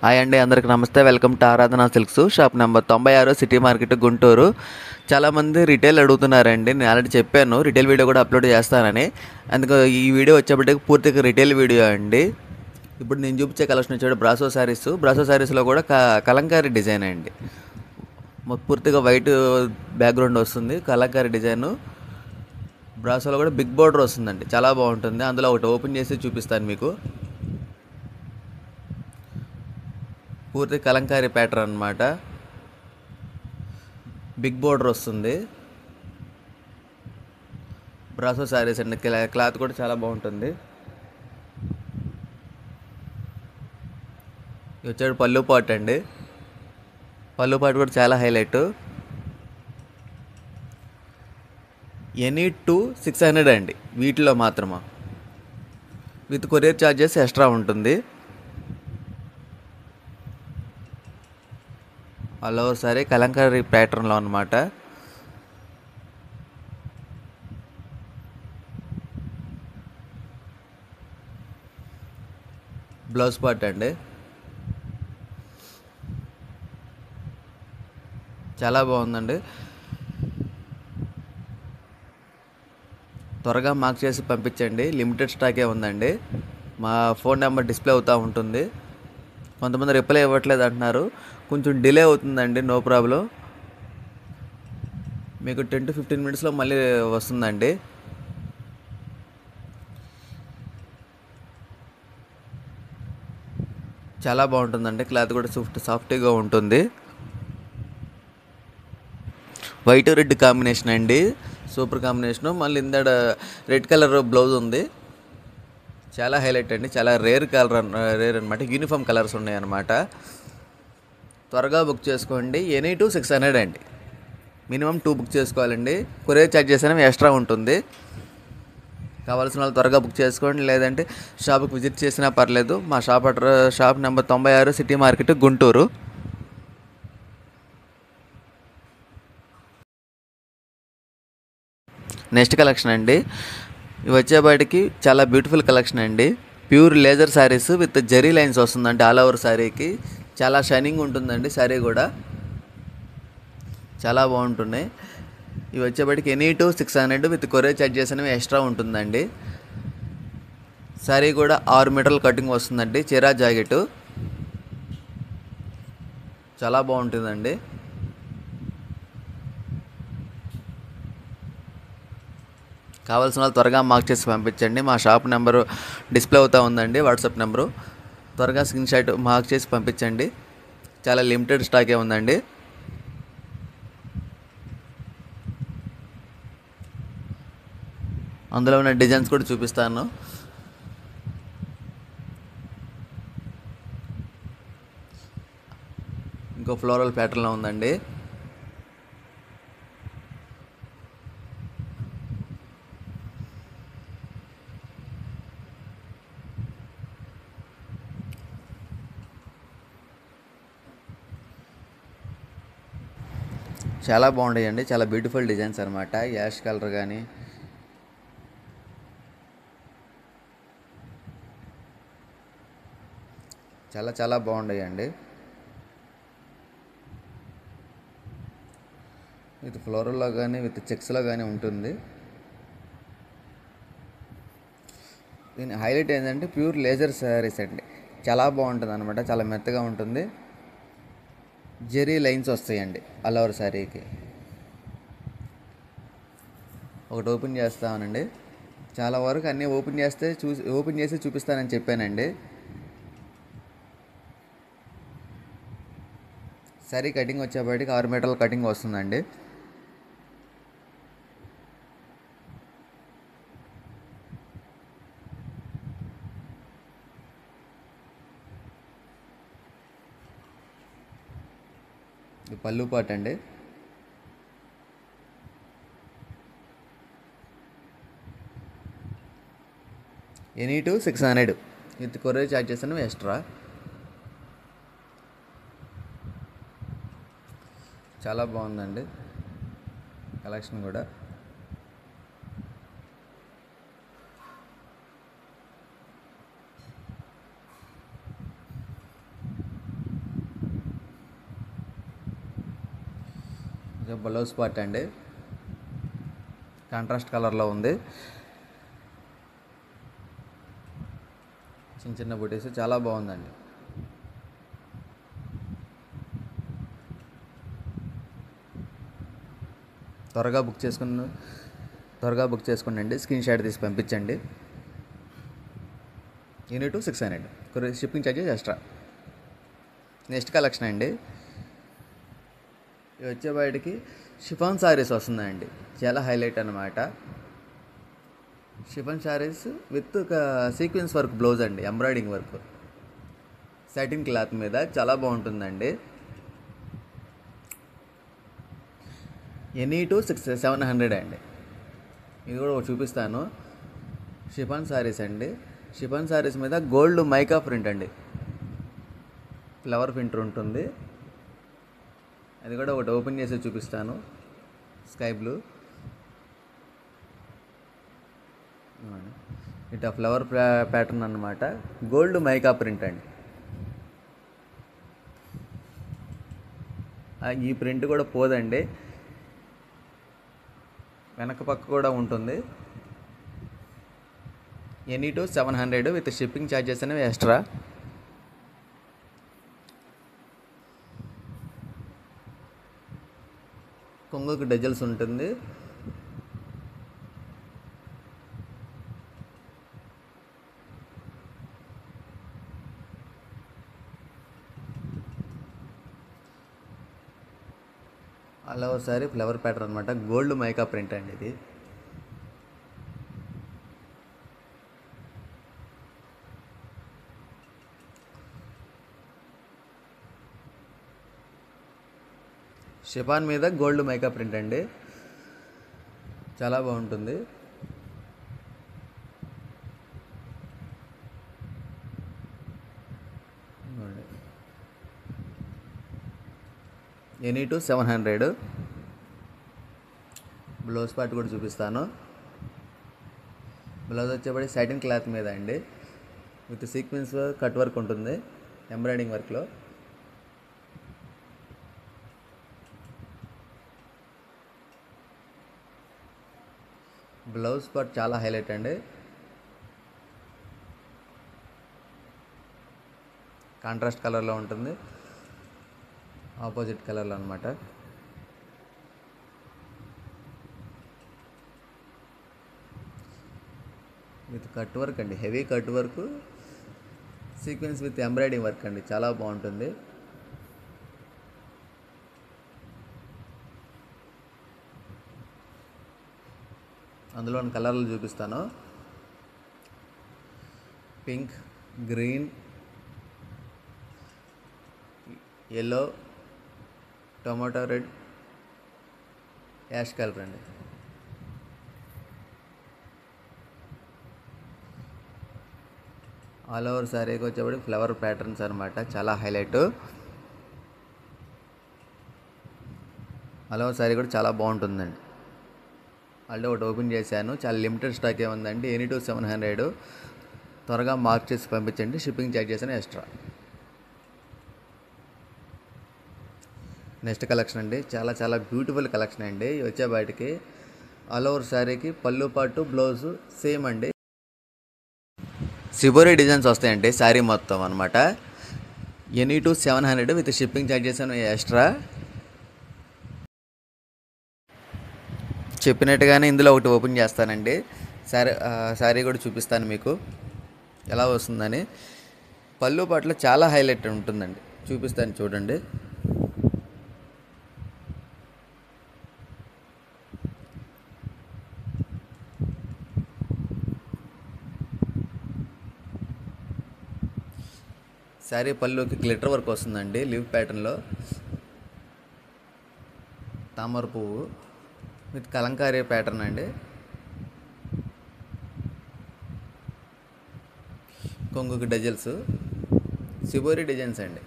Hi అండి, అందరికి నమస్తే. వెల్కమ్ టు ఆరాధన silks, shop number 96, city market, Guntur. చాలామంది రిటైల్ అడుగుతున్నారండి. నేను ఆల్రెడీ చెప్పాను రిటైల్ వీడియో కూడా అప్లోడ్ చేస్తానని. అందుకు ఈ వీడియో వచ్చేప్పటికి పూర్తిగా రిటైల్ వీడియో అండి. ఇప్పుడు నేను చూపించే కలెక్షన్ వచ్చాడు బ్రాసో శారీస్. బ్రాసో శారీస్లో కూడా కలంకారీ డిజైన్ అండి. పూర్తిగా వైట్ బ్యాక్గ్రౌండ్ వస్తుంది, కలంకారీ డిజైన్. బ్రాసోలో కూడా బిగ్ బోర్డర్ వస్తుందండి, చాలా బాగుంటుంది. అందులో ఒకటి ఓపెన్ చేసి చూపిస్తాను మీకు. పూర్తి కలంకారీ ప్యాటర్న్ అన్నమాట. బిగ్ బోర్డర్ వస్తుంది. బ్రాసో శారీస్ అండి. క్లాత్ కూడా చాలా బాగుంటుంది. ఇది వచ్చాడు పళ్ళు పాట్ అండి. పళ్ళు పాట్ కూడా చాలా హైలైట్. ఎనీ 600 అండి వీటిలో మాత్రమా. విత్ కొరియర్ ఛార్జెస్ ఎక్స్ట్రా ఉంటుంది. ఆల్ ఓవర్ సారీ కలంకారీ ప్యాటర్న్లో అనమాట. బ్లౌజ్ పార్ట్ అండి, చాలా బాగుందండి. త్వరగా మార్క్ చేసి పంపించండి, లిమిటెడ్ స్టాకే ఉందండి. మా ఫోన్ నెంబర్ డిస్ప్లే అవుతూ ఉంటుంది. కొంతమంది రిప్లై ఇవ్వట్లేదు అంటున్నారు, కొంచెం డిలే అవుతుందండి. నో ప్రాబ్లం, మీకు 10 to 15 మినిట్స్లో మళ్ళీ వస్తుందండి. చాలా బాగుంటుందండి, క్లాత్ కూడా సాఫ్ట్గా ఉంటుంది. వైట్ రెడ్ కాంబినేషన్ అండి, సూపర్ కాంబినేషను. మళ్ళీ ఇందాడ రెడ్ కలర్ బ్లౌజ్ ఉంది, చాలా హైలైట్ అండి. చాలా రేర్ అనమాట. యూనిఫామ్ కలర్స్ ఉన్నాయి అన్నమాట. త్వరగా బుక్ చేసుకోండి. ఎనీ 600 అండి. మినిమం 2 బుక్ చేసుకోవాలండి. కొరియర్ ఛార్జెస్ అనేవి ఎక్స్ట్రా ఉంటుంది. కావాల్సిన వాళ్ళు త్వరగా బుక్ చేసుకోండి, లేదంటే షాప్కి విజిట్ చేసినా పర్లేదు. మా shop number 96, city market, Guntur. Next collection అండి. ఇవి వచ్చేపాటికి చాలా బ్యూటిఫుల్ కలెక్షన్ అండి. Pure laser saris with zari lines వస్తుందండి. ఆల్ ఓవర్ శారీకి చాలా షైనింగ్ ఉంటుందండి. శారీ కూడా చాలా బాగుంటున్నాయి. ఇవి వచ్చేపాటికి ఎనీ 600 విత్ కొరియర్ ఛార్జెస్ అనేవి ఎక్స్ట్రా ఉంటుందండి. శారీ కూడా 6 మీటర్ల కటింగ్ వస్తుందండి. చీరా జాకెట్ చాలా బాగుంటుందండి. కావాల్సిన వాళ్ళు త్వరగా మార్క్ చేసి పంపించండి. మా షాప్ నెంబరు డిస్ప్లే అవుతూ ఉందండి, వాట్సాప్ నెంబరు. త్వరగా స్క్రీన్ షాట్ మార్క్ చేసి పంపించండి. చాలా లిమిటెడ్ స్టాకే ఉందండి. అందులో ఉన్న డిజైన్స్ కూడా చూపిస్తాను. ఇంకో ఫ్లోరల్ ప్యాటర్న్లో ఉందండి. చాలా బాగుంటాయండి, చాలా బ్యూటిఫుల్ డిజైన్స్ అనమాట. యాష్ కలర్ కానీ చాలా చాలా బాగుంటాయండి. విత్ ఫ్లోరల్లో కానీ విత్ చెక్స్లో కానీ ఉంటుంది. దీని హైలైట్ ఏంటంటే ప్యూర్ లేజర్ శారీస్ అండి. చాలా బాగుంటుంది అనమాట, చాలా మెత్తగా ఉంటుంది. జెరీ లైన్స్ వస్తాయండి ఆల్ ఓవర్ శారీకి. ఒకటి ఓపెన్ చేస్తామనండి. చాలా వరకు అన్నీ ఓపెన్ చేసి చూపిస్తానని చెప్పానండి. శారీ కటింగ్ వచ్చేపాటికి 6 మీటర్ల కటింగ్ వస్తుందండి. ఇది పళ్ళు పాట్ అండి. ఎనీ 600 విత్ కొరియర్ ఛార్జెస్ అనేవి ఎక్స్ట్రా. చాలా బాగుందండి కలెక్షన్ కూడా. బ్లౌజ్ పార్ట్ అండి, కాంట్రాస్ట్ కలర్లో ఉంది. చిన్న చిన్న బుటీస్ చాలా బాగుందండి. త్వరగా బుక్ చేసుకోండి. స్క్రీన్ షాట్ తీసి పంపించండి. Unit 600, shipping charges extra. Next collection అండి, ఇది వచ్చే బయటికి షిఫాన్ శారీస్ వస్తుందండి. చాలా హైలైట్ అనమాట. Chiffon saris with sequence work blouse అండి, ఎంబ్రాయిడింగ్ వర్క్, సాటిన్ క్లాత్ మీద చాలా బాగుంటుందండి. ఎనీ టు 700 అండి. ఇది కూడా చూపిస్తాను. షిఫాన్ శారీస్ అండి. షిఫాన్ శారీస్ మీద గోల్డ్ మైకా ప్రింట్ అండి, ఫ్లవర్ ప్రింట్ ఉంటుంది. అది కూడా ఒకటి ఓపెన్ చేసి చూపిస్తాను. స్కై బ్లూ, ఇట్లా ఫ్లవర్ ప్యాటర్న్ అన్నమాట. గోల్డ్ మైకా ప్రింట్ అండి. ఈ ప్రింట్ కూడా పోదండి, వెనక పక్క కూడా ఉంటుంది. Any to 700 with shipping charges అనేవి ఎక్స్ట్రా. కొంగుకి డజల్స్ ఉంటుంది. అలా ఒకసారి ఫ్లవర్ ప్యాటర్న్ అనమాట, గోల్డ్ మైకా ప్రింట్ అండి ఇది. షిఫాన్ మీద గోల్డ్ మైకా ప్రింట్ అండి, చాలా బాగుంటుంది. Any to 700. బ్లౌజ్ పార్ట్ కూడా చూపిస్తాను. బ్లౌజ్ వచ్చేపడి సాటిన్ క్లాత్ మీద అండి, విత్ సీక్వెన్స్ కట్ వర్క్ ఉంటుంది, ఎంబ్రాయిడింగ్ వర్క్లో. బ్లౌజ్ పార్ట్ చాలా హైలైట్ అండి, కాంట్రాస్ట్ కలర్లో ఉంటుంది, ఆపోజిట్ కలర్లో అనమాట. విత్ కట్ వర్క్ అండి, heavy cut work, sequence with embroidering work అండి, చాలా బాగుంటుంది. అందులో కలర్లు చూపిస్తాను. Pink, green, yellow, tomato red, ash colour అండి. ఆల్ ఓవర్ శారీకి వచ్చేప్పటి ఫ్లవర్ ప్యాటర్న్స్ అనమాట, చాలా హైలైట్. ఆల్ ఓవర్ శారీ కూడా చాలా బాగుంటుందండి. ఆల్రెడీ ఒకటి ఓపెన్ చేశాను, చాలా లిమిటెడ్ స్టాక్ ఏముందండి. ఎనీ టు 700, త్వరగా మార్క్ చేసి పంపించండి. షిప్పింగ్ ఛార్జెస్ అని ఎక్స్ట్రా. నెక్స్ట్ కలెక్షన్ అండి, చాలా చాలా బ్యూటిఫుల్ కలెక్షన్ అండి. వచ్చే బయటికి ఆల్ ఓవర్ శారీకి పళ్ళు పాటు బ్లౌజ్ సేమ్ అండి, సిబోరీ డిజైన్స్ వస్తాయండి శారీ మొత్తం అనమాట. Any to 700 with shipping charges అని ఎక్స్ట్రా. చెప్పినట్టుగానే ఇందులో ఒకటి ఓపెన్ చేస్తానండి. శారీ కూడా చూపిస్తాను మీకు ఎలా వస్తుందని. పళ్ళు పాటలో చాలా హైలైట్ ఉంటుందండి, చూపిస్తాను చూడండి. శారీ పళ్ళుకి గ్లిటర్ వర్క్ వస్తుందండి, లీవ్ ప్యాటర్న్లో, తామర పువ్వు విత్ కలంకారీ ప్యాటర్న్ అండి. కొంగుకి డజల్స్, సిబోరీ డిజైన్స్ అండి,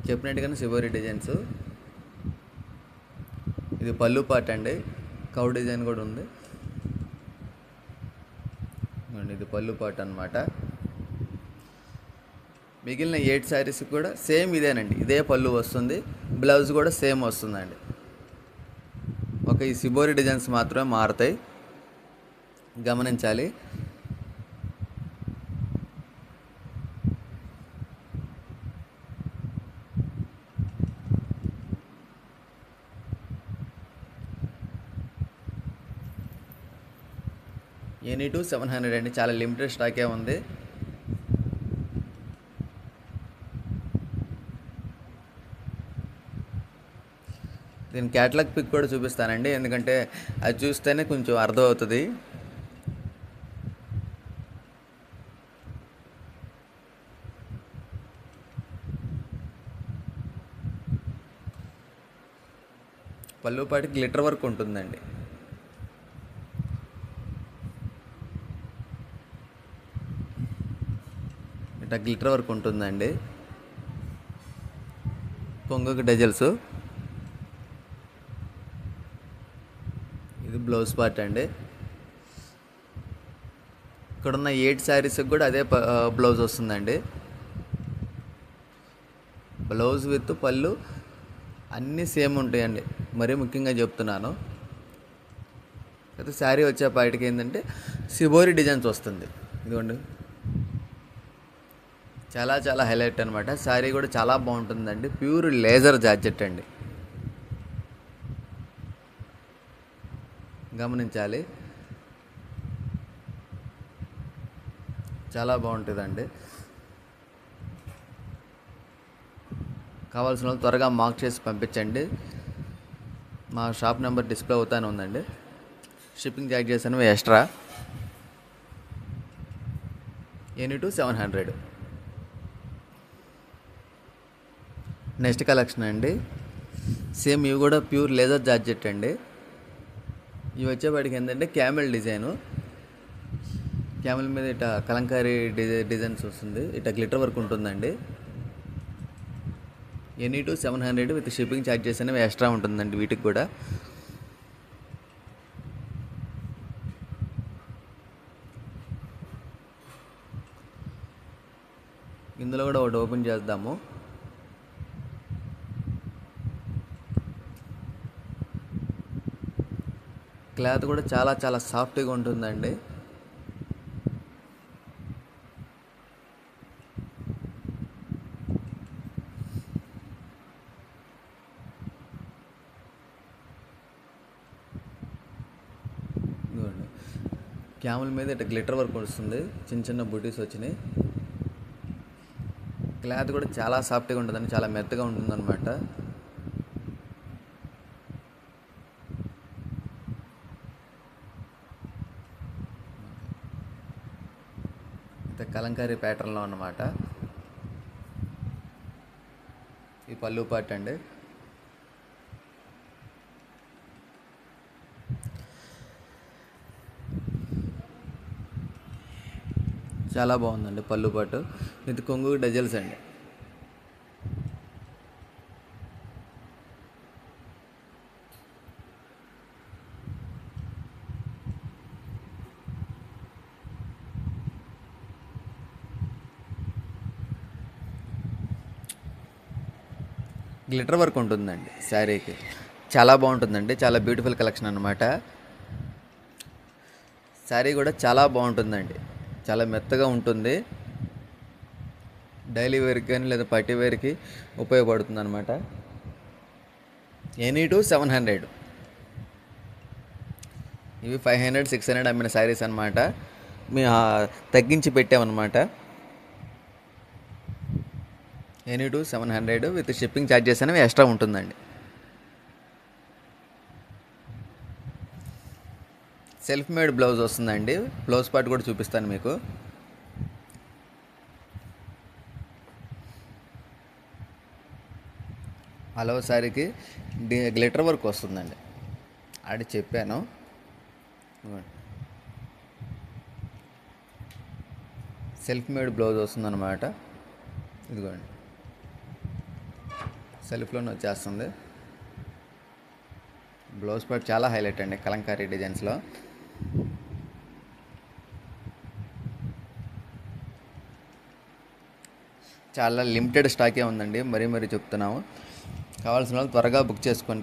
చెప్పినట్టుగానే సిబోరీ డిజైన్స్. ఇది పళ్ళు పార్ట్ అండి, కౌ డిజైన్ కూడా ఉంది. ఇది పళ్ళు పార్ట్ అనమాట. మిగిలిన 8 శారీస్ కూడా సేమ్ ఇదేనండి, ఇదే పళ్ళు వస్తుంది, బ్లౌజ్ కూడా సేమ్ వస్తుందండి. ఒక ఈ సిబోరి డిజైన్స్ మాత్రమే మారుతాయి, గమనించాలి. ఎనీ2 700 అండి, చాలా లిమిటెడ్ స్టాకే ఉంది. దీని క్యాటలాగ్ పిక్ కూడా చూపిస్తానండి, ఎందుకంటే అది చూస్తేనే కొంచెం అర్థమవుతుంది. పళ్ళుపాటి గ్లిటర్ వర్క్ ఉంటుందండి. ఇట్లా గ్లిటర్ వర్క్ ఉంటుందండి. కొంగుకి డజల్స్. ఇది బ్లౌజ్ పార్ట్ అండి. ఇక్కడున్న 8 శారీస్కి కూడా అదే బ్లౌజ్ వస్తుందండి. బ్లౌజ్ విత్ పళ్ళు అన్నీ సేమ్ ఉంటాయండి, మరీ ముఖ్యంగా చెప్తున్నాను. అయితే శారీ వచ్చేపాటికి ఏంటంటే సిబోరి డిజైన్స్ వస్తుంది. ఇదిగోండి, చాలా చాలా హైలైట్ అనమాట. శారీ కూడా చాలా బాగుంటుందండి. ప్యూర్ లేజర్ జార్జెట్ అండి, గమనించాలి. చాలా బాగుంటుందండి. కావాల్సిన వాళ్ళు త్వరగా మార్క్ చేసి పంపించండి. మా షాప్ నెంబర్ డిస్ప్లే అవుతానే ఉందండి. షిప్పింగ్ ఛార్జెస్ అనేవి ఎక్స్ట్రా. ఎనీ2 700. నెక్స్ట్ కలెక్షన్ అండి, సేమ్ ఇవి కూడా ప్యూర్ లేజర్ జార్జెట్ అండి. ఇవి వచ్చేపాటికి ఏంటంటే క్యామెల్ డిజైను. క్యామెల్ మీద ఇట్లా కలంకారీ డిజైన్స్ వస్తుంది, ఇట్లా గ్లిటర్ వర్క్ ఉంటుందండి. ఎనీ2 700 విత్ షిప్పింగ్ ఛార్జెస్ అనేవి ఎక్స్ట్రా ఉంటుందండి వీటికి కూడా. ఇందులో కూడా ఒకటి ఓపెన్ చేద్దాము. క్లాత్ కూడా చాలా చాలా సాఫ్ట్గా ఉంటుందండి. క్యామెల్ మీద ఇట్లా గ్లిటర్ వర్క్ వస్తుంది, చిన్న చిన్న బుటీస్ వచ్చినాయి. క్లాత్ కూడా చాలా సాఫ్ట్గా ఉంటుందండి, చాలా మెత్తగా ఉంటుందన్నమాట. కలంకారీ ప్యాటర్న్లో అన్నమాట. ఈ పళ్ళు పార్ట్ అండి. చాలా బాగుందండి పళ్ళు పాటు. ఇది కొంగు డజల్స్ అండి. గ్లిటర్ వర్క్ ఉంటుందండి శారీకి, చాలా బాగుంటుందండి. చాలా బ్యూటిఫుల్ కలెక్షన్ అన్నమాట. శారీ కూడా చాలా బాగుంటుందండి, చాలా మెత్తగా ఉంటుంది. డైలీ వేర్కి కానీ లేదా పార్టీ వేర్కి ఉపయోగపడుతుంది అనమాట. ఎనీ2 700. ఇవి 500 600 అమ్మిన శారీస్ అనమాట. మేము తగ్గించి పెట్టామన్నమాట. ఎనీ2 700 విత్ షిప్పింగ్ ఛార్జెస్ అనేవి ఎక్స్ట్రా ఉంటుందండి. సెల్ఫ్ మేడ్ బ్లౌజ్ వస్తుందండి. బ్లౌజ్ పార్ట్ కూడా చూపిస్తాను మీకు. హలో శారీకి గ్లిటర్ వర్క్ వస్తుందండి, ఆడి చెప్పాను. సెల్ఫ్ మేడ్ బ్లౌజ్ వస్తుందన్నమాట. ఇదిగోండి, సెల్ఫ్లోనే వచ్చేస్తుంది. బ్లౌజ్ పార్ట్ చాలా హైలైట్ అండి కలంకారీ డిజైన్స్లో. చాలా లిమిటెడ్ స్టాకే ఉందండి, మరీ చెప్తున్నాము. కావాల్సిన వాళ్ళు త్వరగా బుక్ చేసుకొని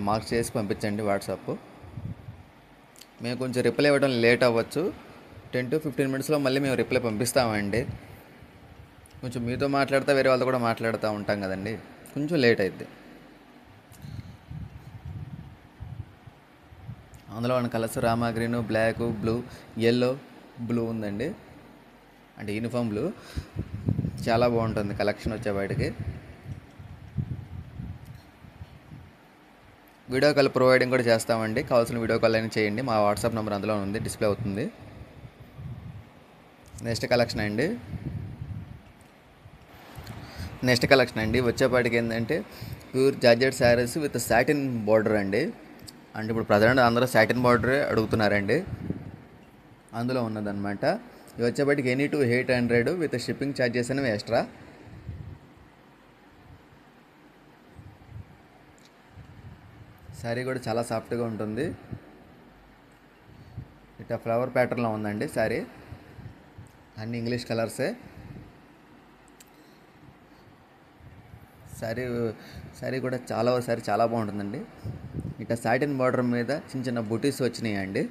మార్క్ చేసి పంపించండి వాట్సాప్. మేము కొంచెం రిప్లై ఇవ్వడం లేట్ అవ్వచ్చు. 10 to 15 మినిట్స్లో మళ్ళీ మేము రిప్లై పంపిస్తామండి. కొంచెం మీతో మాట్లాడుతూ వేరే వాళ్ళతో కూడా మాట్లాడుతూ ఉంటాం కదండి, కొంచెం లేట్ అవుద్ది. అందులో మన colours Rama green, black, blue, yellow, blue ఉందండి. అంటే యూనిఫామ్ బ్లూ. చాలా బాగుంటుంది కలెక్షన్ వచ్చే బయటికి. వీడియో కాల్ ప్రొవైడింగ్ కూడా చేస్తామండి. కావాల్సిన వీడియో కాల్ అయినా చేయండి. మా వాట్సాప్ నెంబర్ అందులో ఉంది, డిస్ప్లే అవుతుంది. నెక్స్ట్ కలెక్షన్ అండి వచ్చేపాటికి ఏంటంటే pure georgette saris with satin border అండి. అంటే ఇప్పుడు ప్రజెంట్ అందరూ సాటిన్ బార్డరే అడుగుతున్నారండి. అందులో ఉన్నదన్నమాట. ఇవి వచ్చేపాటికి any to 800 with shipping charges అనేవి ఎక్స్ట్రా. శారీ కూడా చాలా సాఫ్ట్గా ఉంటుంది. ఇట్లా ఫ్లవర్ ప్యాటర్న్లో ఉందండి శారీ. అన్ని ఇంగ్లీష్ కలర్సే. శారీ కూడా చాలా బాగుంటుందండి. ఇట్లా సాటిన్ బార్డర్ మీద చిన్న చిన్న బుటీస్ వచ్చినాయండి.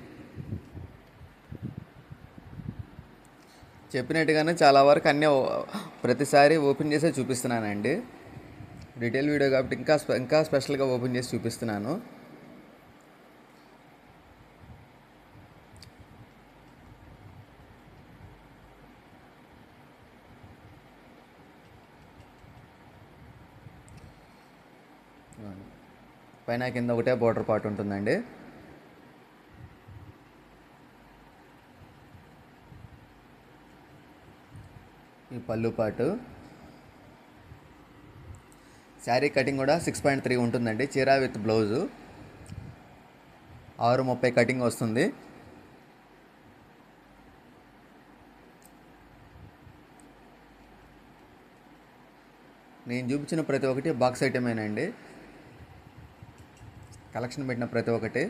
చెప్పినట్టుగానే చాలా వరకు అన్నీ ప్రతిసారి ఓపెన్ చేసే చూపిస్తున్నానండి. డీటెయిల్ వీడియో కాబట్టి ఇంకా స్పెషల్గా ఓపెన్ చేసి చూపిస్తున్నాను. పైన కింద ఒకటే బోర్డర్ పార్ట్ ఉంటుందండి. ఈ పళ్ళు పాటు. శారీ కటింగ్ కూడా 6.3 ఉంటుందండి. చీర విత్ బ్లౌజు 6:30 కటింగ్ వస్తుంది. నేను చూపించిన ప్రతి ఒక్కటి బాక్స్ ఐటమేనండి. కలెక్షన్ పెట్టిన ప్రతి ఒక్కటి.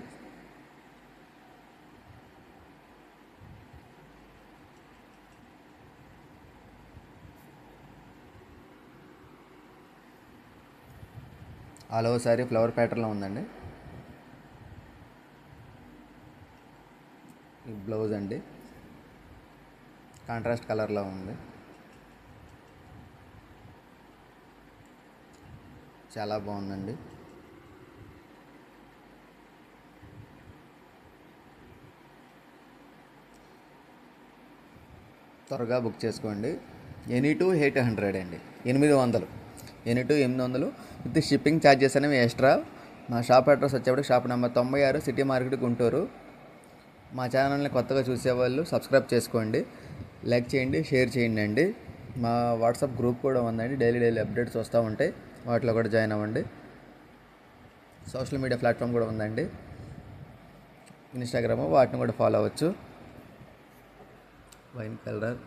ఆల్ ఓవర్ శారీ ఫ్లవర్ ప్యాటర్న్లో ఉందండి. ఈ బ్లౌజ్ అండి కాంట్రాస్ట్ కలర్లో ఉంది. చాలా బాగుందండి. త్వరగా బుక్ చేసుకోండి. ఎనీ టు 800 అండి, 800. Any to 800 with shipping charges అనేవి ఎక్స్ట్రా. మా షాప్ అడ్రస్ వచ్చేప్పటికి shop number 96 city market, Guntur. మా ఛానల్ని కొత్తగా చూసేవాళ్ళు సబ్స్క్రైబ్ చేసుకోండి, లైక్ చేయండి, షేర్ చేయండి అండి. మా వాట్సాప్ గ్రూప్ కూడా ఉందండి. డైలీ అప్డేట్స్ వస్తూ ఉంటాయి, వాటిలో కూడా జాయిన్ అవ్వండి. సోషల్ మీడియా ప్లాట్ఫామ్ కూడా ఉందండి, ఇన్స్టాగ్రామ్, వాటిని కూడా ఫాలో అవ్వచ్చు. వైన్ కలర్,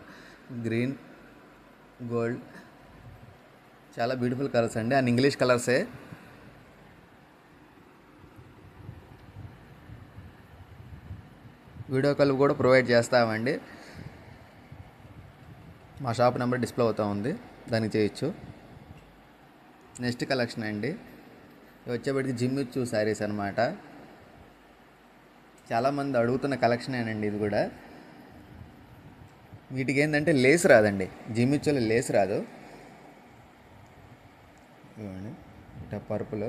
గ్రీన్, గోల్డ్, చాలా బ్యూటిఫుల్ కలర్స్ అండి. అన్ని ఇంగ్లీష్ కలర్సే. వీడియో కాల్ కూడా ప్రొవైడ్ చేస్తామండి. మా షాప్ నెంబర్ డిస్ప్లే అవుతూ ఉంది, దానికి చేయొచ్చు. నెక్స్ట్ కలెక్షన్ అండి వచ్చేప్పటికి జిమ్మిచ్చు శారీస్ అనమాట. చాలామంది అడుగుతున్న కలెక్షనేనండి ఇది కూడా. వీటికి ఏంటంటే లేస్ రాదండి, జిమ్మిచ్చులో లేస్ రాదు. ఇవ్వండి ఇట్లా పర్పులు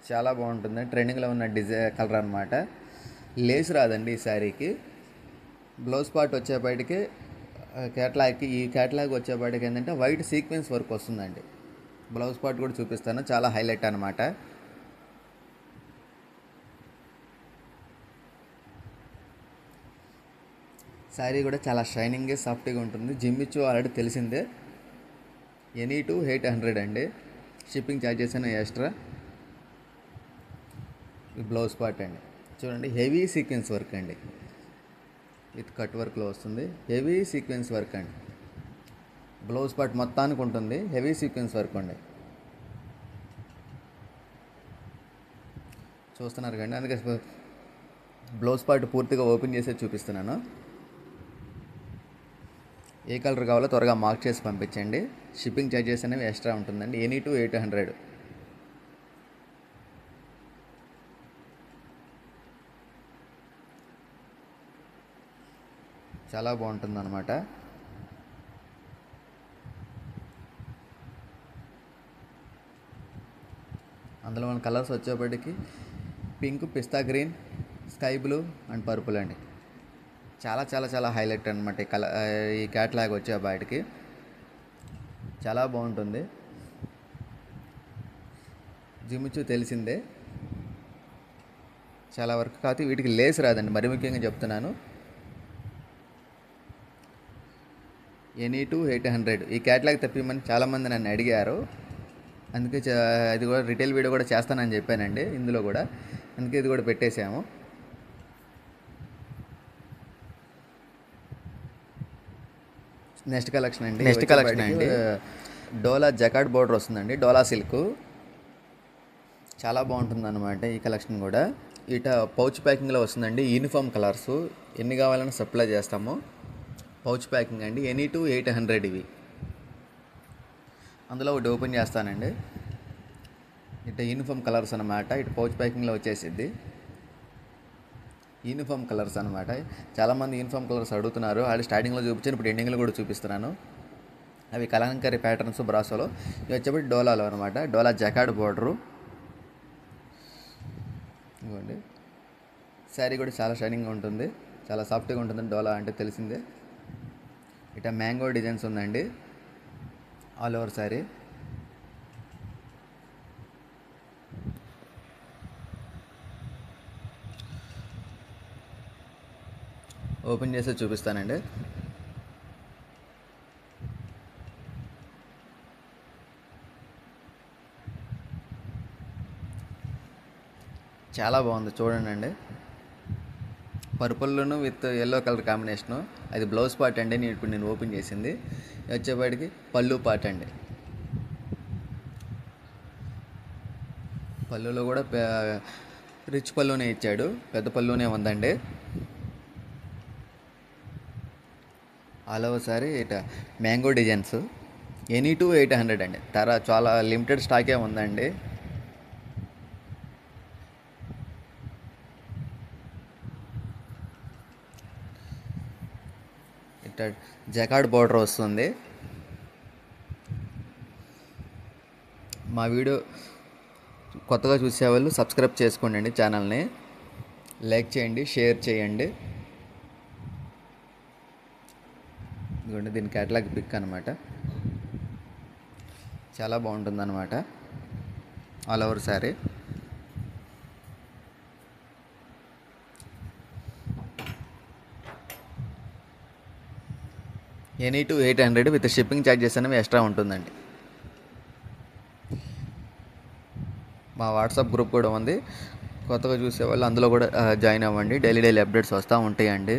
చాలా బాగుంటుంది. ట్రెండింగ్లో ఉన్న కలర్ అనమాట. లేస్ రాదండి ఈ శారీకి. బ్లౌజ్ పార్ట్ వచ్చేపాటికి ఈ క్యాట్లాగ్ వచ్చేపాటికి ఏంటంటే వైట్ సీక్వెన్స్ వర్క్ వస్తుందండి. బ్లౌజ్ పార్ట్ కూడా చూపిస్తాను, చాలా హైలైట్ అనమాట. శారీ కూడా చాలా షైనింగ్గా సాఫ్ట్గా ఉంటుంది. జిమ్మిచ్చు ఆల్రెడీ తెలిసిందే. ఎనీ టు 800 అండి, షిప్పింగ్ ఛార్జెస్ అనేవి ఎక్స్ట్రా. ఈ బ్లౌజ్ పార్ట్ అండి చూడండి, హెవీ సీక్వెన్స్ వర్క్ అండి, విత్ కట్ వర్క్లో వస్తుంది. హెవీ సీక్వెన్స్ వర్క్ అండి. బ్లౌజ్ పార్ట్ మొత్తానికి ఉంటుంది హెవీ సీక్వెన్స్ వర్క్ అండి. చూస్తున్నారు కండి, అందుకే బ్లౌజ్ పార్ట్ పూర్తిగా ఓపెన్ చేసే చూపిస్తున్నాను. ఏ కలర్ కావాలో త్వరగా మార్క్ చేసి పంపించండి. షిప్పింగ్ ఛార్జెస్ అనేవి ఎక్స్ట్రా ఉంటుందండి. Any to 800. చాలా బాగుంటుంది అనమాట. అందులో మన కలర్స్ వచ్చేప్పటికి pink, pista green, sky blue and purple అండి. చాలా చాలా చాలా హైలైట్ అనమాట ఈ క్యాట్లాగ్ వచ్చే బయటికి. చాలా బాగుంటుంది. జిమ్మిచూ తెలిసిందే చాలా వరకు, కాకపోతే వీటికి లేస్ రాదండి. మరి ముఖ్యంగా చెప్తున్నాను, ఎనీ టు 800 ఈ క్యాట్లాగ్ తెప్పిమని చాలామంది నన్ను అడిగారు. అందుకే ఇది కూడా రిటైల్ వీడియో కూడా చేస్తానని చెప్పానండి ఇందులో కూడా. అందుకే ఇది కూడా పెట్టేసాము. నెక్స్ట్ కలెక్షన్ అండి డోలా జకార్డ్ బోర్డర్ వస్తుందండి. డోలా సిల్క్ చాలా బాగుంటుంది అనమాట ఈ కలెక్షన్ కూడా. ఇట పౌచ్ ప్యాకింగ్లో వస్తుందండి. యూనిఫామ్ కలర్స్ ఎన్ని కావాలని సప్లై చేస్తాము. పౌచ్ ప్యాకింగ్ అండి. ఎనీ టు 800 ఇవి. అందులో ఒకటి ఓపెన్ చేస్తానండి. ఇట యూనిఫామ్ కలర్స్ అనమాట. ఇటు పౌచ్ ప్యాకింగ్లో వచ్చేసిద్ది. యూనిఫామ్ కలర్స్ అనమాట. చాలామంది యూనిఫామ్ కలర్స్ అడుగుతున్నారు. ఆల్రెడీ స్టార్టింగ్లో చూపించాను, ఇప్పుడు ఎండింగ్లో కూడా చూపిస్తున్నాను. అవి కలంకరీ ప్యాటర్న్స్ బ్రాసోలో. ఇవి వచ్చేప్పటి డోలాలో అనమాట. డోలా జకార్డ్ బోర్డరు. ఇవ్వండి, శారీ కూడా చాలా షైనింగ్గా ఉంటుంది, చాలా సాఫ్ట్గా ఉంటుంది. డోలా అంటే తెలిసిందే. ఇట మ్యాంగో డిజైన్స్ ఉందండి ఆల్ ఓవర్ శారీ. ఓపెన్ చేసి చూపిస్తానండి. చాలా బాగుంది చూడండి అండి. పర్పుల్ను విత్ ఎల్లో కలర్ కాంబినేషను. అది బ్లౌజ్ పార్ట్ అండి. ఇప్పుడు నేను ఓపెన్ చేసింది వచ్చేపాటికి పళ్ళు పార్ట్ అండి. పళ్ళులో కూడా రిచ్ పళ్ళునే ఇచ్చాడు, పెద్ద పళ్ళునే ఉందండి. ఆల్ ఓవర్ సారీ ఇట మ్యాంగో డిజైన్స్. ఎనీ టు 800 అండి. చాలా లిమిటెడ్ స్టాకే ఉందండి. ఇట జకార్డ్ బోర్డర్ వస్తుంది. మా వీడియో కొత్తగా చూసేవాళ్ళు సబ్స్క్రైబ్ చేసుకోండి ఛానల్ని. లైక్ చేయండి, షేర్ చేయండి. ఇదిగోండి దీని క్యాటలాగ్ పిక్ అనమాట. చాలా బాగుంటుంది అనమాట all over sari. Any to 800 with shipping charges అనేవి ఎక్స్ట్రా ఉంటుందండి. మా వాట్సాప్ గ్రూప్ కూడా ఉంది, కొత్తగా చూసేవాళ్ళు అందులో కూడా జాయిన్ అవ్వండి. డైలీ అప్డేట్స్ వస్తూ ఉంటాయండి.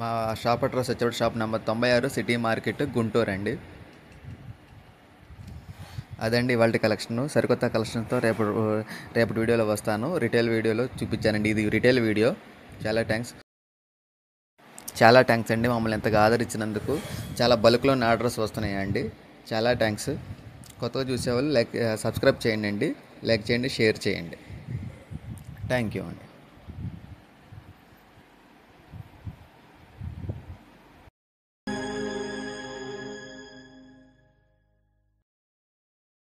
మా షాప్ అడ్రస్ వచ్చేప్పుడు shop number 96 city market Guntur అండి. అదండి ఇవాళ కలెక్షన్. సరికొత్త కలెక్షన్తో రేపటి వీడియోలో వస్తాను. రిటైల్ వీడియోలో చూపించానండి. ఇది రిటైల్ వీడియో. చాలా థ్యాంక్స్ అండి మమ్మల్ని ఎంతగా ఆదరించినందుకు. చాలా బల్క్లో ఆర్డర్స్ వస్తున్నాయండి. చాలా థ్యాంక్స్. కొత్తగా చూసేవాళ్ళు సబ్స్క్రైబ్ చేయండి, లైక్ చేయండి, షేర్ చేయండి. థ్యాంక్ యూ అండి.